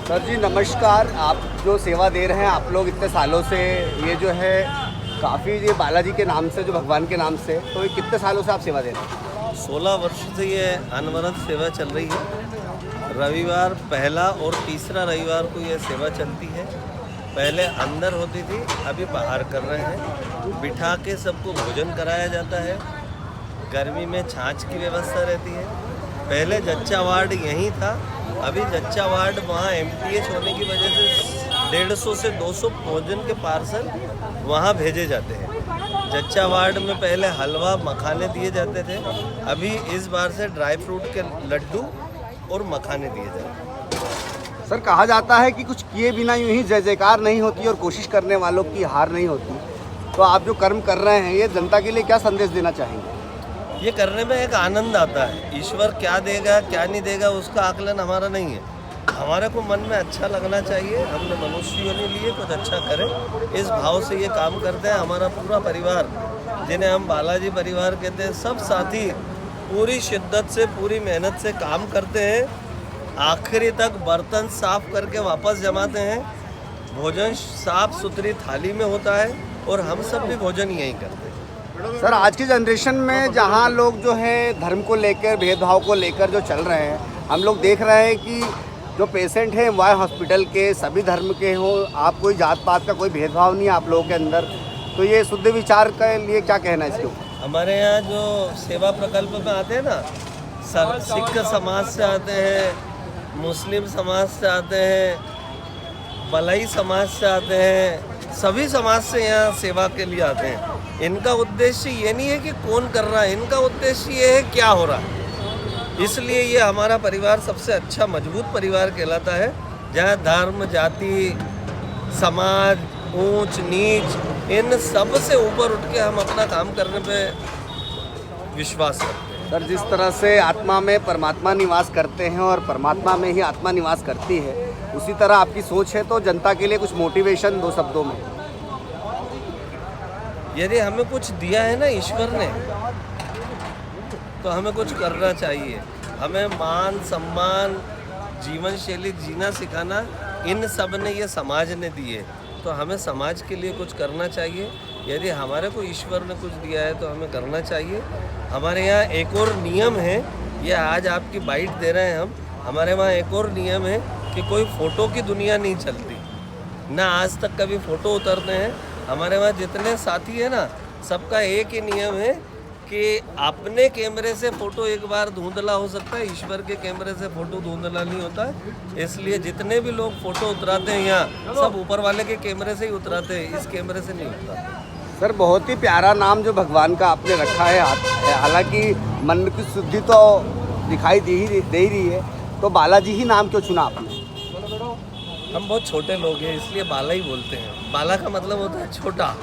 Sir जी नमस्कार। आप जो सेवा दे रहे हैं आप लोग इतने सालों से, ये जो है काफ़ी ये बालाजी के नाम से, जो भगवान के नाम से, तो ये कितने सालों से आप सेवा दे रहे हैं? 16 वर्ष से ये अनवरत सेवा चल रही है। रविवार पहला और तीसरा रविवार को ये सेवा चलती है। पहले अंदर होती थी, अभी बाहर कर रहे हैं। बिठा के सबको भोजन कराया जाता है। गर्मी में छाछ की व्यवस्था रहती है। पहले जच्चा वार्ड यहीं था, अभी जच्चा वार्ड वहाँ MTH होने की वजह से 150 से 200 भोजन के पार्सल वहाँ भेजे जाते हैं। जच्चा वार्ड में पहले हलवा मखाने दिए जाते थे, अभी इस बार से ड्राई फ्रूट के लड्डू और मखाने दिए जाते हैं। सर कहा जाता है कि कुछ किए बिना यूं ही जय जयकार नहीं होती और कोशिश करने वालों की हार नहीं होती, तो आप जो कर्म कर रहे हैं ये जनता के लिए क्या संदेश देना चाहेंगे? ये करने में एक आनंद आता है। ईश्वर क्या देगा क्या नहीं देगा उसका आकलन हमारा नहीं है। हमारे को मन में अच्छा लगना चाहिए, हमने मनुष्यों ने लिए कुछ अच्छा करें, इस भाव से ये काम करते हैं। हमारा पूरा परिवार, जिन्हें हम बालाजी परिवार कहते हैं, सब साथी पूरी शिद्दत से, पूरी मेहनत से काम करते हैं। आखिरी तक बर्तन साफ करके वापस जमाते हैं। भोजन साफ सुथरी थाली में होता है और हम सब भी भोजन यहीं करते हैं। सर आज की जनरेशन में जहां लोग जो है धर्म को लेकर, भेदभाव को लेकर जो चल रहे हैं, हम लोग देख रहे हैं कि जो पेशेंट हैं वह हॉस्पिटल के सभी धर्म के हों, आप कोई जात पात का कोई भेदभाव नहीं है आप लोगों के अंदर, तो ये शुद्ध विचार के लिए क्या कहना है इसके ऊपर? हमारे यहाँ जो सेवा प्रकल्प में आते हैं ना, सिख समाज से आते हैं, मुस्लिम समाज से आते हैं, बलई समाज से आते हैं, सभी समाज से यहाँ सेवा के लिए आते हैं। इनका उद्देश्य ये नहीं है कि कौन कर रहा है, इनका उद्देश्य ये है क्या हो रहा है। इसलिए ये हमारा परिवार सबसे अच्छा मजबूत परिवार कहलाता है, जहाँ धर्म, जाति, समाज, ऊंच नीच, इन सब से ऊपर उठ के हम अपना काम करने पे विश्वास करते हैं। सर जिस तरह से आत्मा में परमात्मा निवास करते हैं और परमात्मा में ही आत्मा निवास करती है, उसी तरह आपकी सोच है, तो जनता के लिए कुछ मोटिवेशन 2 शब्दों में। यदि हमें कुछ दिया है ना ईश्वर ने, तो हमें कुछ करना चाहिए। हमें मान सम्मान, जीवन शैली जीना सिखाना, इन सब ने ये समाज ने दिए, तो हमें समाज के लिए कुछ करना चाहिए। यदि हमारे को ईश्वर ने कुछ दिया है तो हमें करना चाहिए। हमारे यहाँ एक और नियम है, ये आज आपकी बाइट दे रहे हैं हम, हमारे वहाँ एक और नियम है कि कोई फ़ोटो की दुनिया नहीं चलती, ना आज तक कभी फ़ोटो उतरते हैं। हमारे वहाँ जितने साथी हैं ना, सबका एक ही नियम है कि अपने कैमरे से फ़ोटो एक बार धुंधला हो सकता है, ईश्वर के कैमरे से फ़ोटो धुंधला नहीं होता है। इसलिए जितने भी लोग फ़ोटो उतराते हैं यहाँ, सब ऊपर वाले के कैमरे से ही उतराते हैं, इस कैमरे से नहीं होता। सर बहुत ही प्यारा नाम जो भगवान का आपने रखा है, हालांकि मन की शुद्धि तो दिखाई दे ही रही है, तो बालाजी ही नाम क्यों चुना आपने? हम बहुत छोटे लोग हैं इसलिए बाला ही बोलते हैं। बाला का मतलब होता है छोटा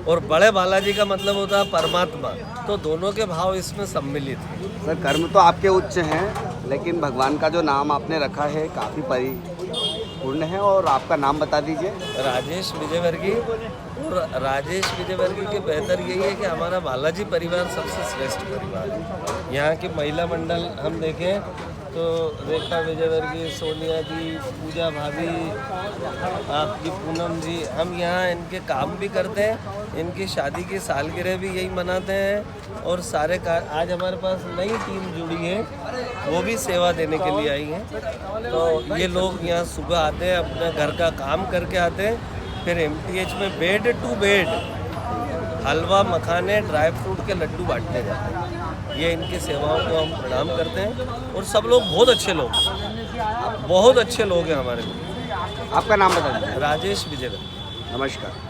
और बड़े बालाजी का मतलब होता है परमात्मा, तो दोनों के भाव इसमें सम्मिलित हैं। सर कर्म तो आपके उच्च हैं, लेकिन भगवान का जो नाम आपने रखा है काफ़ी परिपूर्ण है, और आपका नाम बता दीजिए। राजेश विजयवर्गीय। और राजेश विजयवर्गीय के बेहतर यही है कि हमारा बालाजी परिवार सबसे श्रेष्ठ परिवार है। यहाँ की महिला मंडल हम देखें तो रेखा विजयवर्गीय, सोनिया जी, पूजा भाभी, आपकी पूनम जी, हम यहाँ इनके काम भी करते हैं। इनकी शादी की सालगिरह भी यही मनाते हैं, और सारे आज हमारे पास नई टीम जुड़ी है, वो भी सेवा देने के लिए आई हैं। तो ये लोग यहाँ सुबह आते हैं, अपने घर का काम करके आते हैं, फिर MTH में बेड टू बेड हलवा मखाने ड्राई फ्रूट के लड्डू बांटने जाते हैं। ये इनकी सेवाओं को हम प्रणाम करते हैं, और सब लोग बहुत अच्छे लोग, बहुत अच्छे लोग हैं हमारे। आपका नाम बता दीजिए। राजेश विजयवर्गीय। नमस्कार।